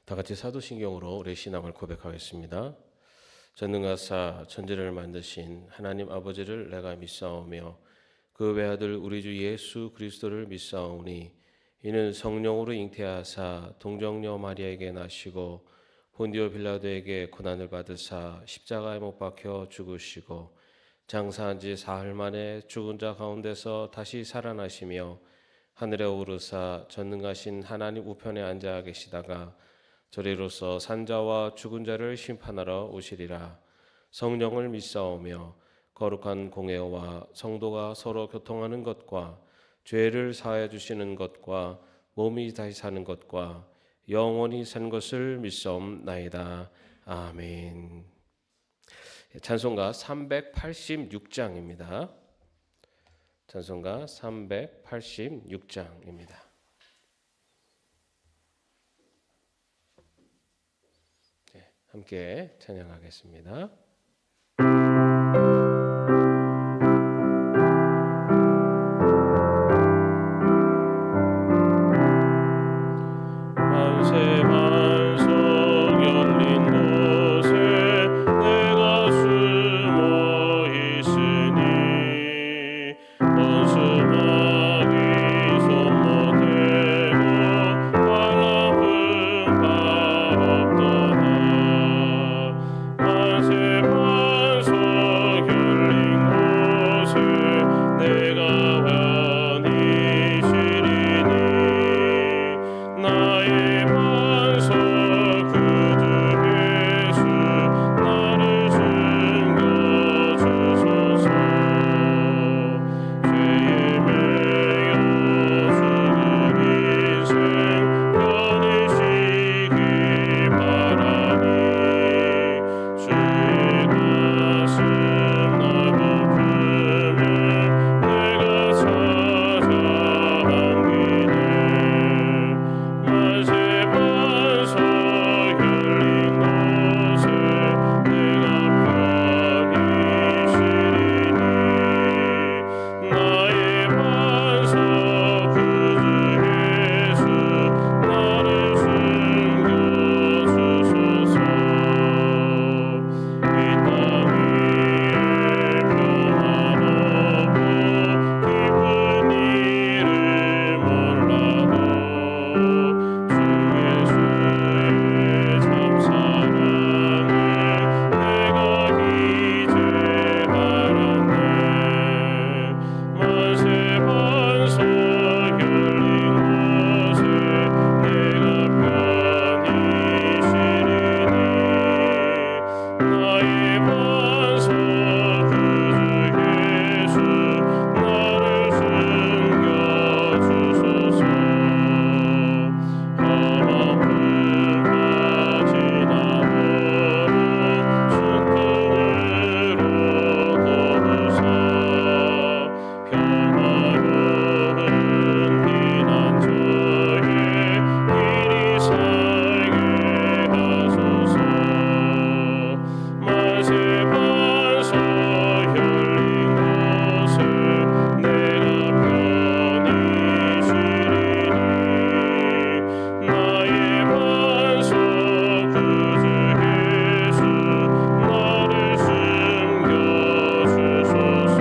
다 같이 사도신경으로 우리 신앙을 고백하겠습니다. 전능하사 천지를 만드신 하나님 아버지를 내가 믿사오며 그 외아들 우리 주 예수 그리스도를 믿사오니 이는 성령으로 잉태하사 동정녀 마리아에게 나시고 본디오 빌라도에게 고난을 받으사 십자가에 못 박혀 죽으시고 장사한 지 사흘 만에 죽은 자 가운데서 다시 살아나시며 하늘에 오르사 전능하신 하나님 우편에 앉아 계시다가 저리로서 산자와 죽은 자를 심판하러 오시리라. 성령을 믿사오며 거룩한 공회와 성도가 서로 교통하는 것과 죄를 사하여 주시는 것과 몸이 다시 사는 것과 영원히 산 것을 믿사옵나이다. 아멘. 찬송가 386장입니다. 찬송가 386장입니다. 함께 찬양하겠습니다. 만세 만석 열린 곳에 내가 숨어 있으니 원수마귀 손 못대고 달라붙은 바 없도다. 만세 만석 열린 곳에 내가 편히 쉬리니 나의 반석 구주 예수 나를 숨겨주소서. 죄에 매여 죽은 인생 편히 쉬기 바라니 주의 가슴 날 부으면 내가 찾아 안기네. 만세 반석 열린 곳에 내가 편히 쉬리니 나의 반석 구주 예수 나를 숨겨주소서. 이 땅 위에 평안하고 기쁜 일을 몰라도 주 예수의 참 사랑을 내가 이제 알았네. 만세 반석 열린 곳에 내가 편히 쉬리니 나의 반석 구주 예수 나를 숨겨주소서. 험한 풀같이 나무를 순풍으로 거두사 평화로운 피난처에 길이 살게 하소서. 만세 반석 열린 곳에 내가 편히 쉬리니 나의 반석 구주 예수 나를 숨겨주소서.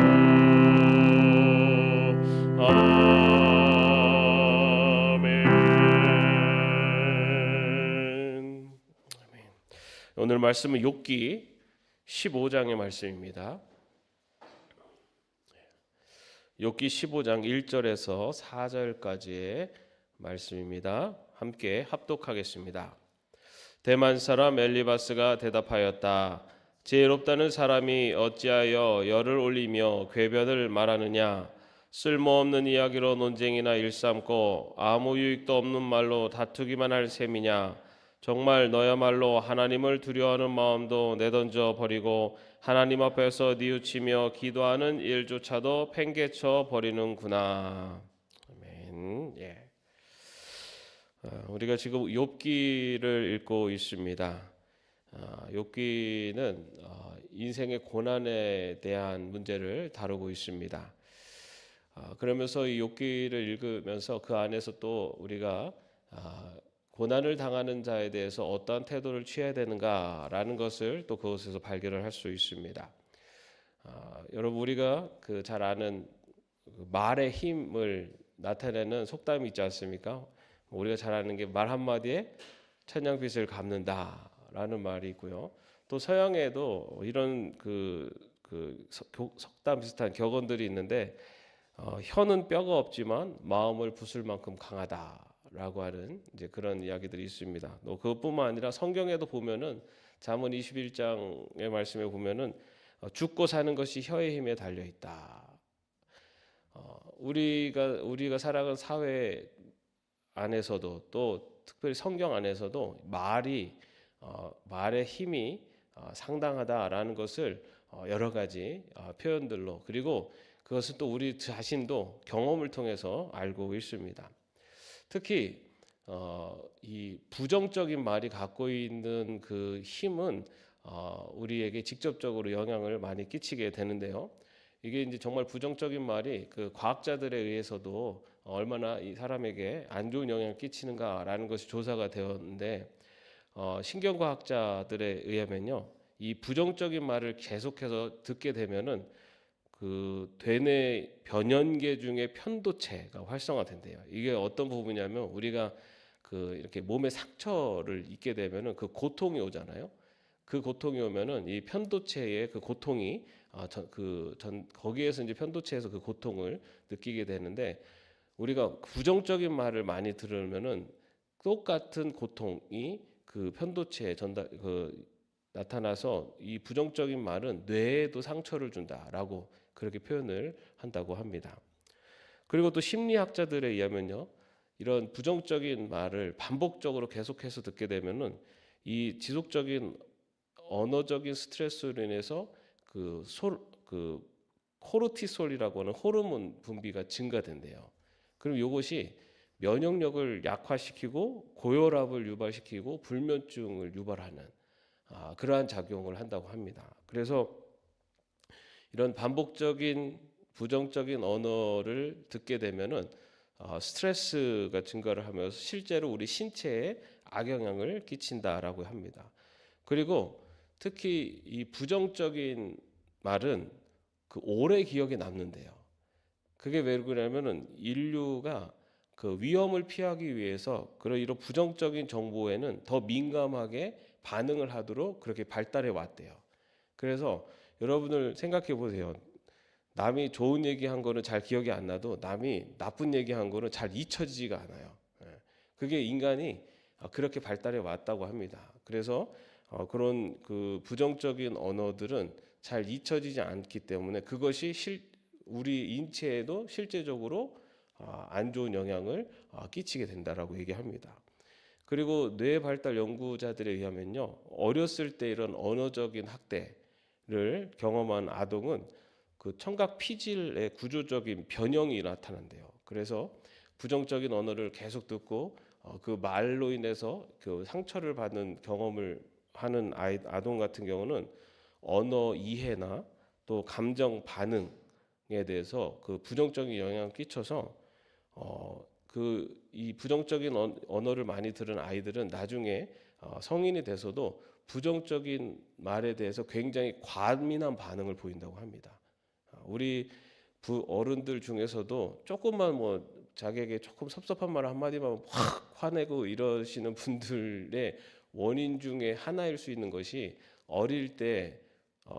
아멘. 오늘 말씀은 욥기 15장의 말씀입니다. 욥기 15장 1절에서 4절까지의 말씀입니다. 함께 합독하겠습니다. 대만 사람 엘리바스가 대답하였다. 지혜롭다는 사람이 어찌하여 열을 올리며 궤변을 말하느냐. 쓸모없는 이야기로 논쟁이나 일삼고 아무 유익도 없는 말로 다투기만 할 셈이냐. 정말 너야말로 하나님을 두려워하는 마음도 내던져 버리고 하나님 앞에서 뉘우치며 기도하는 일조차도 팽개쳐 버리는구나. 아멘. 우리가 지금 욥기를 읽고 있습니다. 욥기는 인생의 고난에 대한 문제를 다루고 있습니다. 그러면서 이 욥기를 읽으면서 그 안에서 또 우리가 고난을 당하는 자에 대해서 어떠한 태도를 취해야 되는가라는 것을 또 그것에서 발견을 할 수 있습니다. 여러분 우리가 그 잘 아는 그 말의 힘을 나타내는 속담이 있지 않습니까? 우리가 잘 아는 게 말 한마디에 천냥빚을 갚는다라는 말이 있고요. 또 서양에도 이런 속담 비슷한 격언들이 있는데 혀는 뼈가 없지만 마음을 부술 만큼 강하다라고 하는 이제 그런 이야기들이 있습니다. 또 그것뿐만 아니라 성경에도 보면은 잠언 21장의 말씀에 보면은 죽고 사는 것이 혀의 힘에 달려 있다. 우리가 살아가는 사회 안에서도 또 특별히 성경 안에서도 말의 힘이 상당하다라는 것을 여러 가지 표현들로 그리고 그것은 또 우리 자신도 경험을 통해서 알고 있습니다. 특히 이 부정적인 말이 갖고 있는 그 힘은 우리에게 직접적으로 영향을 많이 끼치게 되는데요. 이게 이제 정말 부정적인 말이 그 과학자들에 의해서도 얼마나 이 사람에게 안 좋은 영향을 끼치는가라는 것이 조사가 되었는데 신경과학자들에 의하면요, 이 부정적인 말을 계속해서 듣게 되면은 그 되뇌 변연계 중에 편도체가 활성화된대요. 이게 어떤 부분이냐면 우리가 그 이렇게 몸에 상처를 입게 되면은 그 고통이 오잖아요. 그 고통이 오면은 이 편도체의 그 고통이 거기에서 이제 편도체에서 그 고통을 느끼게 되는데 우리가 부정적인 말을 많이 들으면은 똑같은 고통이 그 편도체에 나타나서 이 부정적인 말은 뇌에도 상처를 준다라고 그렇게 표현을 한다고 합니다. 그리고 또 심리학자들에 의하면요, 이런 부정적인 말을 반복적으로 계속해서 듣게 되면은 이 지속적인 언어적인 스트레스로 인해서 그 코르티솔이라고 하는 호르몬 분비가 증가된대요. 그럼 이것이 면역력을 약화시키고 고혈압을 유발시키고 불면증을 유발하는 그러한 작용을 한다고 합니다. 그래서 이런 반복적인 부정적인 언어를 듣게 되면은 스트레스가 증가를 하면서 실제로 우리 신체에 악영향을 끼친다라고 합니다. 그리고 특히 이 부정적인 말은 그 오래 기억에 남는데요. 그게 왜 그러냐면은 인류가 그 위험을 피하기 위해서 이런 부정적인 정보에는 더 민감하게 반응을 하도록 그렇게 발달해 왔대요. 그래서 여러분들 생각해 보세요. 남이 좋은 얘기한 거는 잘 기억이 안 나도 남이 나쁜 얘기한 거는 잘 잊혀지지가 않아요. 그게 인간이 그렇게 발달해 왔다고 합니다. 그래서 그런 그 부정적인 언어들은 잘 잊혀지지 않기 때문에 그것이 우리 인체에도 실제적으로 안 좋은 영향을 끼치게 된다라고 얘기합니다. 그리고 뇌 발달 연구자들에 의하면요, 어렸을 때 이런 언어적인 학대를 경험한 아동은 그 청각 피질의 구조적인 변형이 나타난대요. 그래서 부정적인 언어를 계속 듣고 그 말로 인해서 그 상처를 받는 경험을 하는 아동 같은 경우는 언어 이해나 또 감정 반응에 대해서 그 부정적인 영향을 끼쳐서 이 부정적인 언어를 많이 들은 아이들은 나중에 성인이 돼서도 부정적인 말에 대해서 굉장히 과민한 반응을 보인다고 합니다. 우리 어른들 중에서도 조금만 자기에게 조금 섭섭한 말 한마디만 확 화내고 이러시는 분들의 원인 중에 하나일 수 있는 것이 어릴 때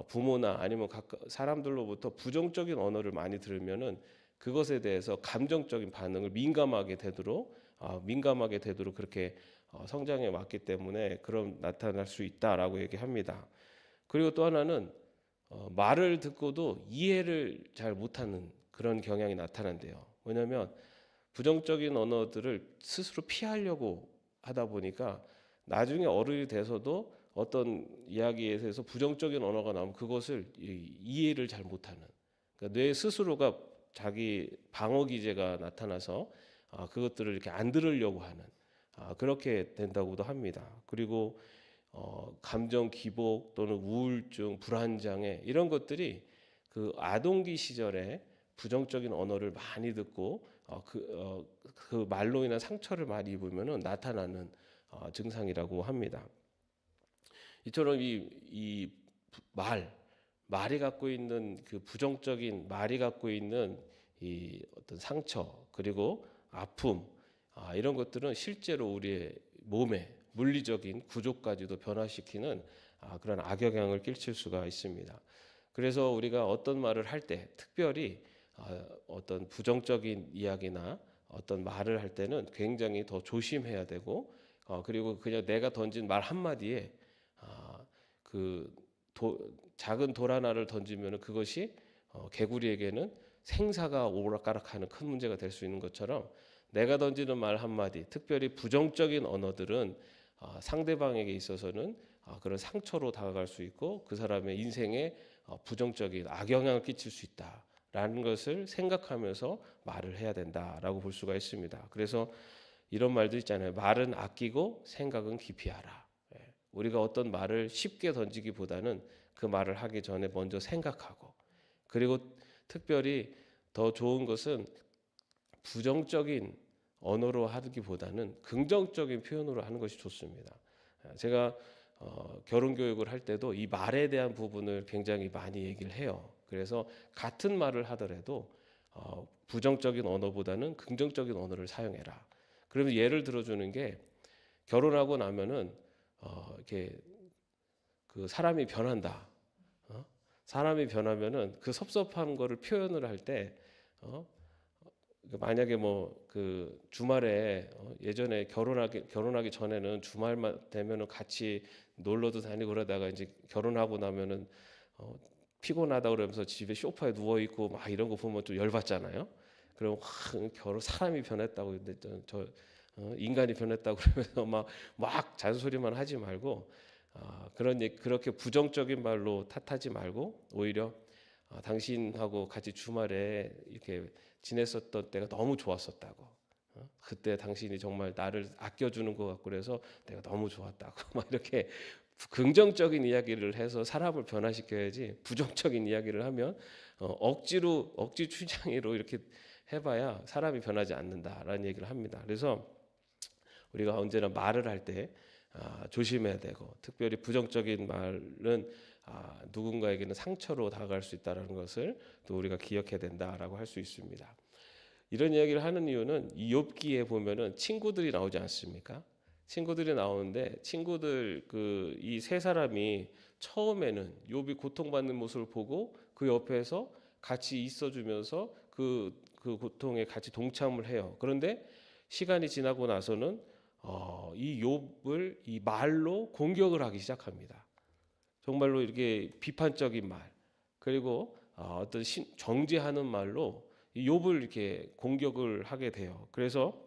부모나 아니면 사람들로부터 부정적인 언어를 많이 들으면은 그것에 대해서 감정적인 반응을 민감하게 되도록 그렇게 성장해 왔기 때문에 그런 나타날 수 있다라고 얘기합니다. 그리고 또 하나는 말을 듣고도 이해를 잘 못하는 그런 경향이 나타난대요. 왜냐하면 부정적인 언어들을 스스로 피하려고 하다 보니까 나중에 어른이 돼서도 어떤 이야기에 대해서 부정적인 언어가 나오면 그것을 이해를 잘 못하는, 그러니까 뇌 스스로가 자기 방어 기제가 나타나서 그것들을 이렇게 안 들으려고 하는 그렇게 된다고도 합니다. 그리고 감정 기복 또는 우울증, 불안장애 이런 것들이 그 아동기 시절에 부정적인 언어를 많이 듣고 그 말로 인한 상처를 많이 입으면은 나타나는 증상이라고 합니다. 이처럼 이 말이 갖고 있는 그 부정적인 말이 갖고 있는 이 어떤 상처 그리고 아픔 이런 것들은 실제로 우리의 몸에 물리적인 구조까지도 변화시키는 그런 악영향을 끼칠 수가 있습니다. 그래서 우리가 어떤 말을 할 때 특별히 어떤 부정적인 이야기나 어떤 말을 할 때는 굉장히 더 조심해야 되고 그리고 그냥 내가 던진 말 한마디에 그 작은 돌 하나를 던지면 그것이 개구리에게는 생사가 오락가락하는 큰 문제가 될 수 있는 것처럼 내가 던지는 말 한마디, 특별히 부정적인 언어들은 상대방에게 있어서는 그런 상처로 다가갈 수 있고 그 사람의 인생에 부정적인 악영향을 끼칠 수 있다라는 것을 생각하면서 말을 해야 된다라고 볼 수가 있습니다. 그래서 이런 말도 있잖아요. 말은 아끼고 생각은 깊이 하라. 우리가 어떤 말을 쉽게 던지기보다는 그 말을 하기 전에 먼저 생각하고 그리고 특별히 더 좋은 것은 부정적인 언어로 하기보다는 긍정적인 표현으로 하는 것이 좋습니다. 제가 결혼 교육을 할 때도 이 말에 대한 부분을 굉장히 많이 얘기를 해요. 그래서 같은 말을 하더라도 부정적인 언어보다는 긍정적인 언어를 사용해라. 그러면 예를 들어주는 게 결혼하고 나면은 이렇게 그 사람이 변한다. 사람이 변하면은 그 섭섭한 거를 표현을 할 때 만약에 뭐 그 주말에 예전에 결혼하기 전에는 주말만 되면은 같이 놀러도 다니고 그러다가 이제 결혼하고 나면은 피곤하다 그러면서 집에 소파에 누워 있고 막 이런 거 보면 좀 열받잖아요. 그럼 사람이 변했다고 근데 인간이 변했다고 그러면서 막 잔소리만 하지 말고 그렇게 부정적인 말로 탓하지 말고 오히려 당신하고 같이 주말에 이렇게 지냈었던 때가 너무 좋았었다고. 그때 당신이 정말 나를 아껴주는 것 같고 그래서 내가 너무 좋았다고. 막 이렇게 긍정적인 이야기를 해서 사람을 변화시켜야지 부정적인 이야기를 하면 억지 추장으로 이렇게 해봐야 사람이 변하지 않는다라는 얘기를 합니다. 그래서 우리가 언제나 말을 할 때 조심해야 되고 특별히 부정적인 말은 누군가에게는 상처로 다가갈 수 있다는 것을 또 우리가 기억해야 된다라고 할 수 있습니다. 이런 이야기를 하는 이유는 이 욥기에 보면은 친구들이 나오지 않습니까? 친구들이 나오는데 친구들 이 세 사람이 처음에는 욥이 고통받는 모습을 보고 그 옆에서 같이 있어주면서 그 고통에 같이 동참을 해요. 그런데 시간이 지나고 나서는 이 욥을 이 말로 공격을 하기 시작합니다. 정말로 이렇게 비판적인 말 그리고 어떤 정죄하는 말로 이 욥을 이렇게 공격을 하게 돼요. 그래서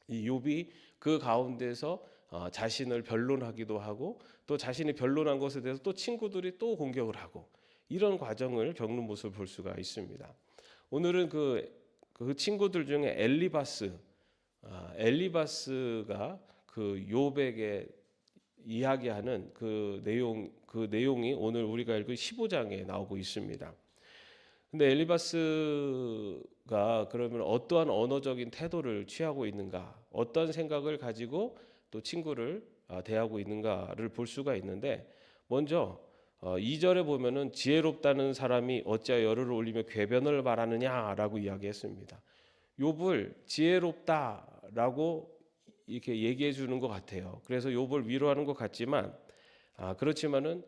이 욥이 그 가운데서 자신을 변론하기도 하고 또 자신이 변론한 것에 대해서 또 친구들이 또 공격을 하고 이런 과정을 겪는 모습을 볼 수가 있습니다. 오늘은 그 친구들 중에 엘리바스가 그 욥에게 이야기하는 그 내용이 오늘 우리가 읽은 15장에 나오고 있습니다. 근데 엘리바스가 그러면 어떠한 언어적인 태도를 취하고 있는가, 어떤 생각을 가지고 또 친구를 대하고 있는가를 볼 수가 있는데 먼저 2절에 보면은 지혜롭다는 사람이 어찌하여 열을 올리며 궤변을 말하느냐라고 이야기했습니다. 욥을 지혜롭다라고 이렇게 얘기해 주는 것 같아요. 그래서 욥을 위로하는 것 같지만 그렇지만은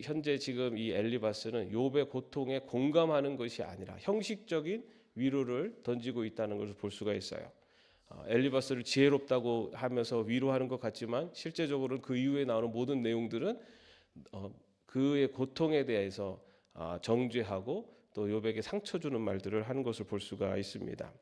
현재 지금 이 엘리바스는 욥의 고통에 공감하는 것이 아니라 형식적인 위로를 던지고 있다는 것을 볼 수가 있어요. 엘리바스를 지혜롭다고 하면서 위로하는 것 같지만 실제적으로는 그 이후에 나오는 모든 내용들은 그의 고통에 대해서 정죄하고 또 욥에게 상처 주는 말들을 하는 것을 볼 수가 있습니다.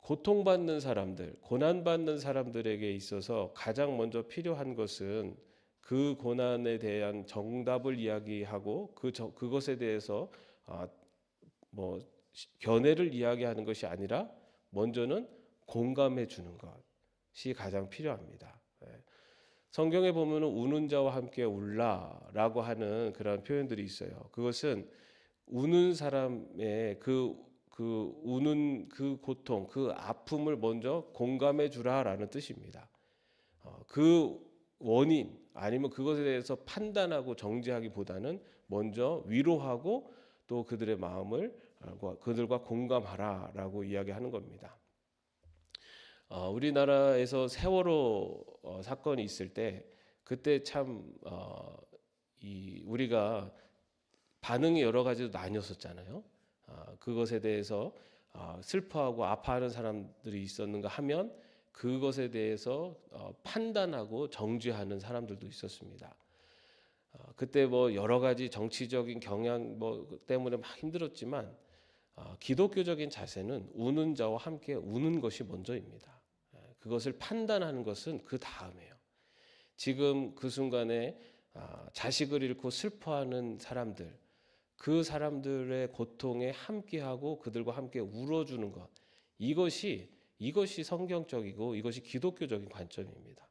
고통받는 사람들, 고난받는 사람들에게 있어서 가장 먼저 필요한 것은 그 고난에 대한 정답을 이야기하고 그것에 대해서 견해를 이야기하는 것이 아니라 먼저는 공감해 주는 것이 가장 필요합니다. 성경에 보면 우는 자와 함께 울라라고 하는 그런 표현들이 있어요. 그것은 우는 사람의 그 그 우는 그 고통, 그 아픔을 먼저 공감해 주라라는 뜻입니다. 그 원인 아니면 그것에 대해서 판단하고 정죄하기보다는 먼저 위로하고 또 그들의 마음을 그들과 공감하라라고 이야기하는 겁니다. 우리나라에서 세월호 사건이 있을 때 그때 참 우리가 반응이 여러 가지로 나뉘었었잖아요. 그것에 대해서 슬퍼하고 아파하는 사람들이 있었는가 하면 그것에 대해서 판단하고 정죄하는 사람들도 있었습니다. 그때 뭐 여러 가지 정치적인 경향 때문에 막 힘들었지만 기독교적인 자세는 우는 자와 함께 우는 것이 먼저입니다. 그것을 판단하는 것은 그 다음이에요. 지금 그 순간에 자식을 잃고 슬퍼하는 사람들, 그 사람들의 고통에 함께하고 그들과 함께 울어주는 것, 이것이 성경적이고 이것이 기독교적인 관점입니다.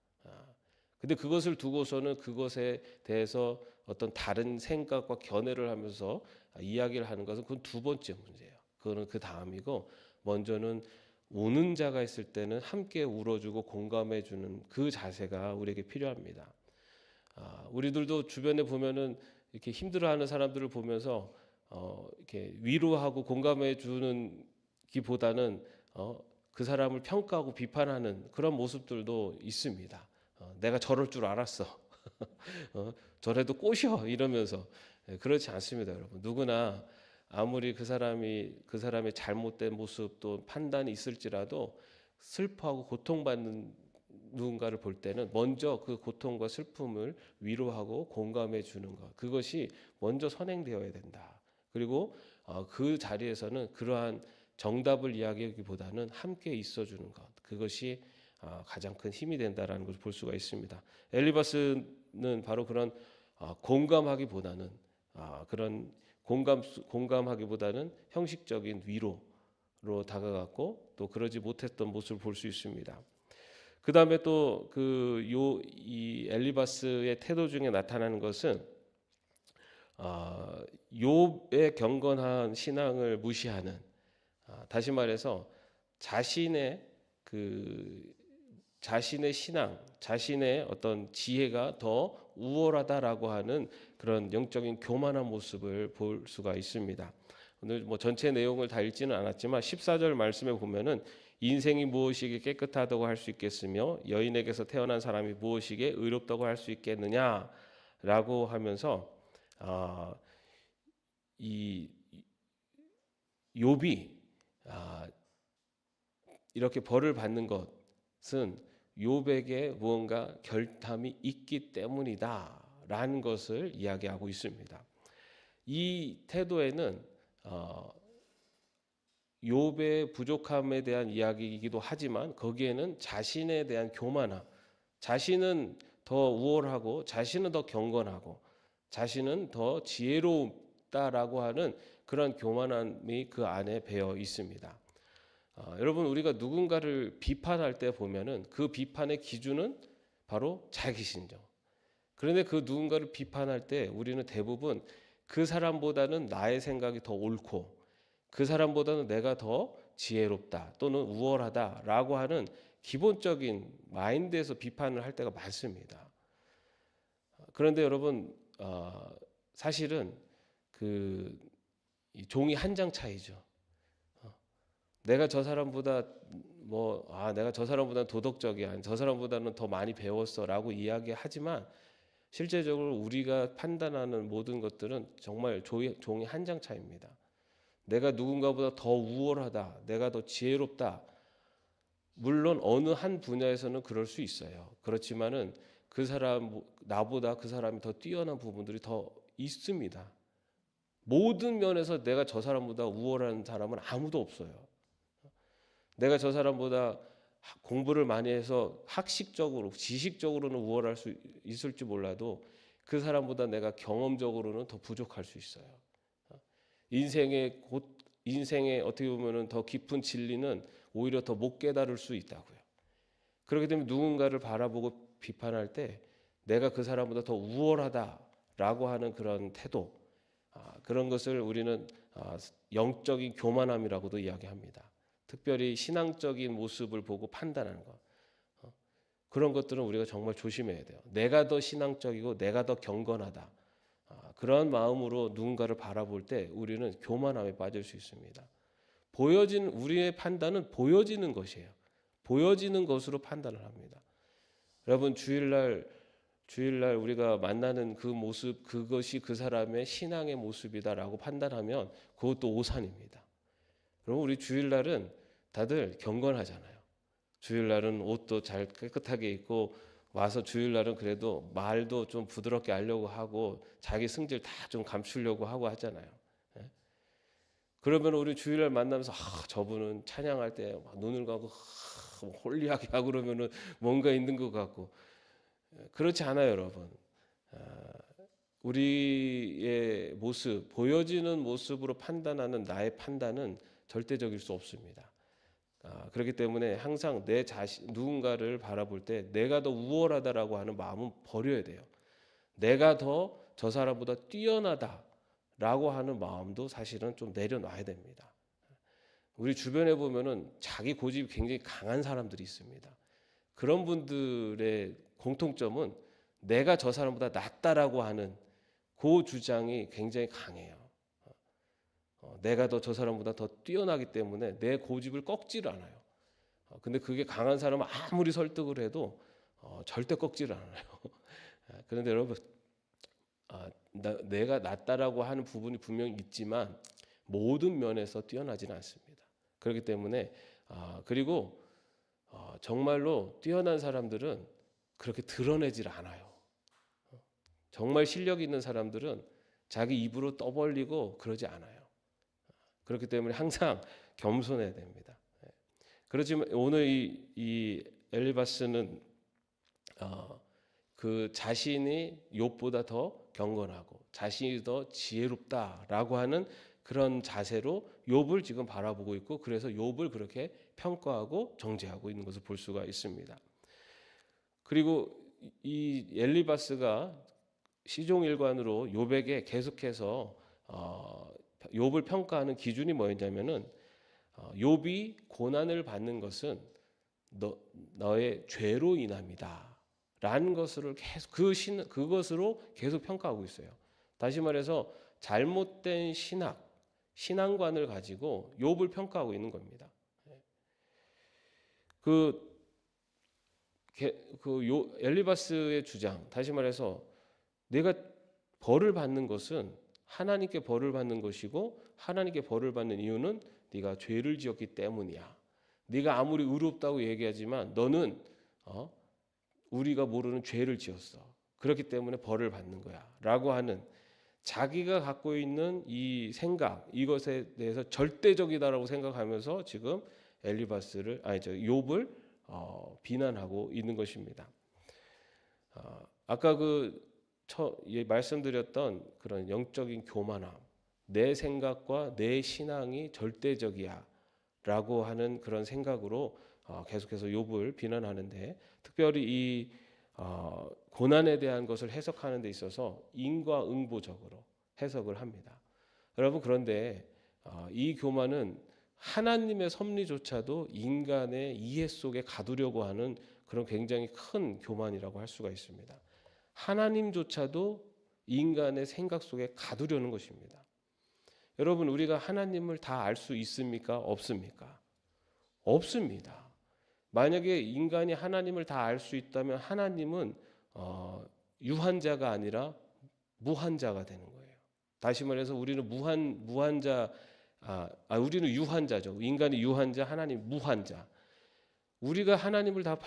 근데 그것을 두고서는 그것에 대해서 어떤 다른 생각과 견해를 하면서 이야기를 하는 것은 그건 두 번째 문제예요. 그거는 그 다음이고, 먼저는 우는 자가 있을 때는 함께 울어주고 공감해주는 그 자세가 우리에게 필요합니다. 우리들도 주변에 보면은 이렇게 힘들어하는 사람들을 보면서 이렇게 위로하고 공감해주는 기보다는 그 사람을 평가하고 비판하는 그런 모습들도 있습니다. 내가 저럴 줄 알았어. 저래도 꼬셔 이러면서. 그렇지 않습니다, 여러분. 누구나 아무리 그 사람의 잘못된 모습 또 판단이 있을지라도 슬퍼하고 고통받는 누군가를 볼 때는 먼저 그 고통과 슬픔을 위로하고 공감해 주는 것, 그것이 먼저 선행되어야 된다. 그리고 그 자리에서는 그러한 정답을 이야기하기보다는 함께 있어주는 것, 그것이 가장 큰 힘이 된다라는 것을 볼 수가 있습니다. 엘리바스는 바로 그런 공감하기보다는 공감하기보다는 형식적인 위로로 다가갔고 또 그러지 못했던 모습을 볼 수 있습니다. 그 다음에 또 이 엘리바스의 태도 중에 나타나는 것은 욥의 경건한 신앙을 무시하는, 다시 말해서 자신의 신앙, 자신의 어떤 지혜가 더 우월하다라고 하는 그런 영적인 교만한 모습을 볼 수가 있습니다. 오늘 뭐 전체 내용을 다 읽지는 않았지만 14절 말씀에 보면은 인생이 무엇이기에 깨끗하다고 할 수 있겠으며 여인에게서 태어난 사람이 무엇이기에 의롭다고 할 수 있겠느냐라고 하면서 이 욥이 이렇게 벌을 받는 것은 욥에게 무언가 결함이 있기 때문이다라는 것을 이야기하고 있습니다. 이 태도에는 욥의 부족함에 대한 이야기이기도 하지만 거기에는 자신에 대한 교만함, 자신은 더 우월하고 자신은 더 경건하고 자신은 더 지혜롭다라고 하는 그런 교만함이 그 안에 배어 있습니다. 여러분, 우리가 누군가를 비판할 때 보면은 그 비판의 기준은 바로 자기신정. 그런데 그 누군가를 비판할 때 우리는 대부분 그 사람보다는 나의 생각이 더 옳고 그 사람보다는 내가 더 지혜롭다 또는 우월하다라고 하는 기본적인 마인드에서 비판을 할 때가 많습니다. 그런데 여러분, 사실은 이 종이 한 장 차이죠. 내가 저 사람보다 내가 저 사람보다 도덕적이야, 저 사람보다는 더 많이 배웠어라고 이야기하지만 실제적으로 우리가 판단하는 모든 것들은 정말 종이 한 장 차이입니다. 내가 누군가보다 더 우월하다, 내가 더 지혜롭다. 물론 어느 한 분야에서는 그럴 수 있어요. 그렇지만은 나보다 그 사람이 더 뛰어난 부분들이 더 있습니다. 모든 면에서 내가 저 사람보다 우월한 사람은 아무도 없어요. 내가 저 사람보다 공부를 많이 해서 학식적으로, 지식적으로는 우월할 수 있을지 몰라도 그 사람보다 내가 경험적으로는 더 부족할 수 있어요. 인생의 어떻게 보면은 더 깊은 진리는 오히려 더 못 깨달을 수 있다고요. 그렇기 때문에 누군가를 바라보고 비판할 때 내가 그 사람보다 더 우월하다라고 하는 그런 태도, 그런 것을 우리는 영적인 교만함이라고도 이야기합니다. 특별히 신앙적인 모습을 보고 판단하는 것. 그런 것들은 우리가 정말 조심해야 돼요. 내가 더 신앙적이고 내가 더 경건하다. 그런 마음으로 누군가를 바라볼 때 우리는 교만함에 빠질 수 있습니다. 우리의 판단은 보여지는 것이에요. 보여지는 것으로 판단을 합니다. 여러분 주일날 우리가 만나는 그 모습, 그것이 그 사람의 신앙의 모습이다라고 판단하면 그것도 오산입니다. 그럼 우리 주일날은 다들 경건하잖아요. 주일날은 옷도 잘 깨끗하게 입고 와서 주일날은 그래도 말도 좀 부드럽게 하려고 하고 자기 승질 다 좀 감추려고 하고 하잖아요. 그러면 우리 주일날 만나면서 저분은 찬양할 때 막 눈을 감고 홀리하게 하고 그러면은 뭔가 있는 것 같고, 그렇지 않아요, 여러분. 우리의 모습, 보여지는 모습으로 판단하는 나의 판단은 절대적일 수 없습니다. 그렇기 때문에 항상 내 자신, 누군가를 바라볼 때 내가 더 우월하다라고 하는 마음은 버려야 돼요. 내가 더 저 사람보다 뛰어나다라고 하는 마음도 사실은 좀 내려놔야 됩니다. 우리 주변에 보면은 자기 고집이 굉장히 강한 사람들이 있습니다. 그런 분들의 공통점은 내가 저 사람보다 낫다라고 하는 그 주장이 굉장히 강해요. 내가 더 저 사람보다 더 뛰어나기 때문에 내 고집을 꺾지를 않아요. 근데 그게 강한 사람은 아무리 설득을 해도 절대 꺾지를 않아요. 그런데 여러분, 내가 낫다라고 하는 부분이 분명히 있지만 모든 면에서 뛰어나지는 않습니다. 그렇기 때문에 그리고 정말로 뛰어난 사람들은 그렇게 드러내질 않아요. 정말 실력 있는 사람들은 자기 입으로 떠벌리고 그러지 않아요. 그렇기 때문에 항상 겸손해야 됩니다. 그렇지만 오늘 이 엘리바스는 그 자신이 욥보다 더 경건하고 자신이 더 지혜롭다라고 하는 그런 자세로 욥을 지금 바라보고 있고, 그래서 욥을 그렇게 평가하고 정죄하고 있는 것을 볼 수가 있습니다. 그리고 이 엘리바스가 시종일관으로 욥에게 계속해서 욥을 평가하는 기준이 뭐였냐면은 욥이 고난을 받는 것은 너의 죄로 인함이다 라는 것을 계속 그것으로 계속 평가하고 있어요. 다시 말해서 잘못된 신앙관을 가지고 욥을 평가하고 있는 겁니다. 엘리바스의 주장, 다시 말해서 내가 벌을 받는 것은 하나님께 벌을 받는 것이고, 하나님께 벌을 받는 이유는 네가 죄를 지었기 때문이야. 네가 아무리 의롭다고 얘기하지만 너는 우리가 모르는 죄를 지었어. 그렇기 때문에 벌을 받는 거야 라고 하는 자기가 갖고 있는 이 생각, 이것에 대해서 절대적이다라고 생각하면서 지금 욥을 비난하고 있는 것입니다. 아까 말씀드렸던 그런 영적인 교만함, 내 생각과 내 신앙이 절대적이야 라고 하는 그런 생각으로 계속해서 욥을 비난하는데, 특별히 이 고난에 대한 것을 해석하는 데 있어서 인과응보적으로 해석을 합니다. 여러분, 그런데 이 교만은 하나님의 섭리조차도 인간의 이해 속에 가두려고 하는 그런 굉장히 큰 교만이라고 할 수가 있습니다. 하나님조차도 인간의 생각 속에 가두려는 것입니다. 여러분, 우리가 하나님을 다 알 수 있습니까? 없습니까? 없습니다. 만약에 인간이 하나님을 다 알 수 있다면 하나님은 유한자가 아니라 무한자가 되는 거예요. 다시 말해서 우리는 우리는 유한자죠. 인간이 유한자, 하나님 무한자. 우리가 하나님을 다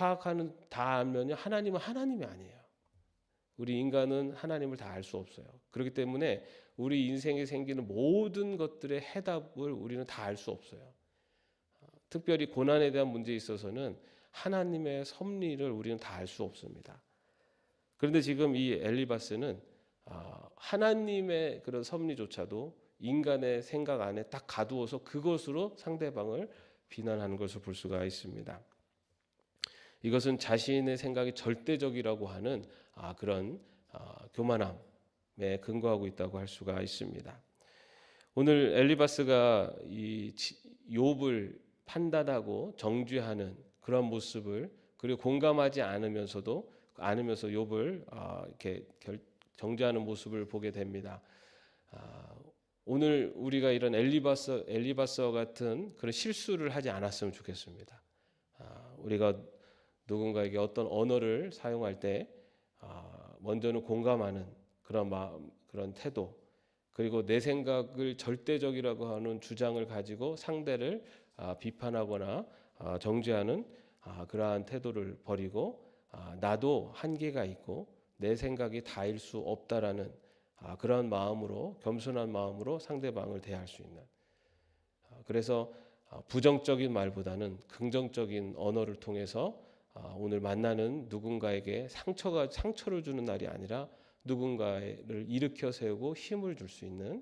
알면 하나님은 하나님이 아니에요. 우리 인간은 하나님을 다 알 수 없어요. 그렇기 때문에 우리 인생에 생기는 모든 것들의 해답을 우리는 다 알 수 없어요. 특별히 고난에 대한 문제에 있어서는 하나님의 섭리를 우리는 다 알 수 없습니다. 그런데 지금 이 엘리바스는 하나님의 그런 섭리조차도 인간의 생각 안에 딱 가두어서 그것으로 상대방을 비난하는 것을 볼 수가 있습니다. 이것은 자신의 생각이 절대적이라고 하는 그런 교만함에 근거하고 있다고 할 수가 있습니다. 오늘 엘리바스가 이 욥을 판단하고 정죄하는 그런 모습을, 그리고 공감하지 않으면서 욥을 이렇게 정죄하는 모습을 보게 됩니다. 오늘 우리가 이런 엘리바스와 같은 그런 실수를 하지 않았으면 좋겠습니다. 우리가 누군가에게 어떤 언어를 사용할 때 먼저는 공감하는 그런 마음, 그런 태도, 그리고 내 생각을 절대적이라고 하는 주장을 가지고 상대를 비판하거나 정죄하는 그러한 태도를 버리고, 나도 한계가 있고 내 생각이 다일 수 없다라는 그런 마음으로, 겸손한 마음으로 상대방을 대할 수 있는, 그래서 부정적인 말보다는 긍정적인 언어를 통해서 오늘 만나는 누군가에게 상처를 주는 날이 아니라 누군가를 일으켜 세우고 힘을 줄 수 있는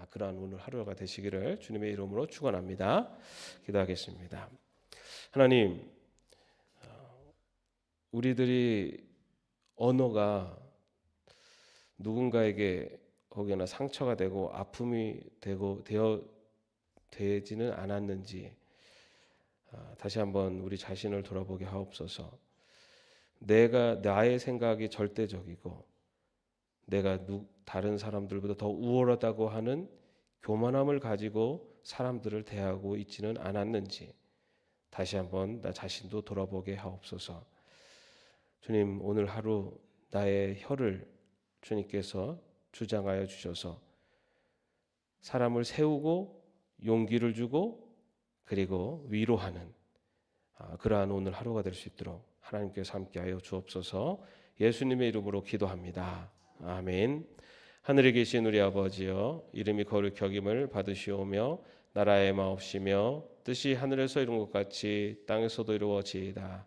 그러한 오늘 하루가 되시기를 주님의 이름으로 축원합니다. 기도하겠습니다. 하나님, 우리들이 언어가 누군가에게 혹여나 상처가 되고 아픔이 되지는 않았는지 다시 한번 우리 자신을 돌아보게 하옵소서. 나의 생각이 절대적이고 내가 다른 사람들보다 더 우월하다고 하는 교만함을 가지고 사람들을 대하고 있지는 않았는지 다시 한번 나 자신도 돌아보게 하옵소서. 주님, 오늘 하루 나의 혀를 주님께서 주장하여 주셔서 사람을 세우고 용기를 주고 그리고 위로하는 그러한 오늘 하루가 될 수 있도록 하나님께서 함께하여 주옵소서. 예수님의 이름으로 기도합니다. 아멘. 하늘에 계신 우리 아버지여, 이름이 거룩히 여김을 받으시오며 나라의 마옵시며 뜻이 하늘에서 이룬 것 같이 땅에서도 이루어지이다.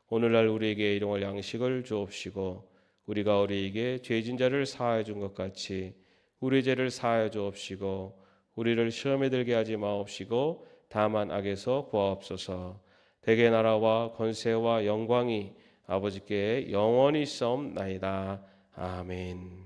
오늘날 우리에게 일용할 양식을 주옵시고 우리가 우리에게 죄진 자를 사하여 준 것 같이 우리 죄를 사하여 주옵시고 우리를 시험에 들게 하지 마옵시고 다만 악에서 구하옵소서. 대개 나라와 권세와 영광이 아버지께 영원히 있사옵나이다. 아멘.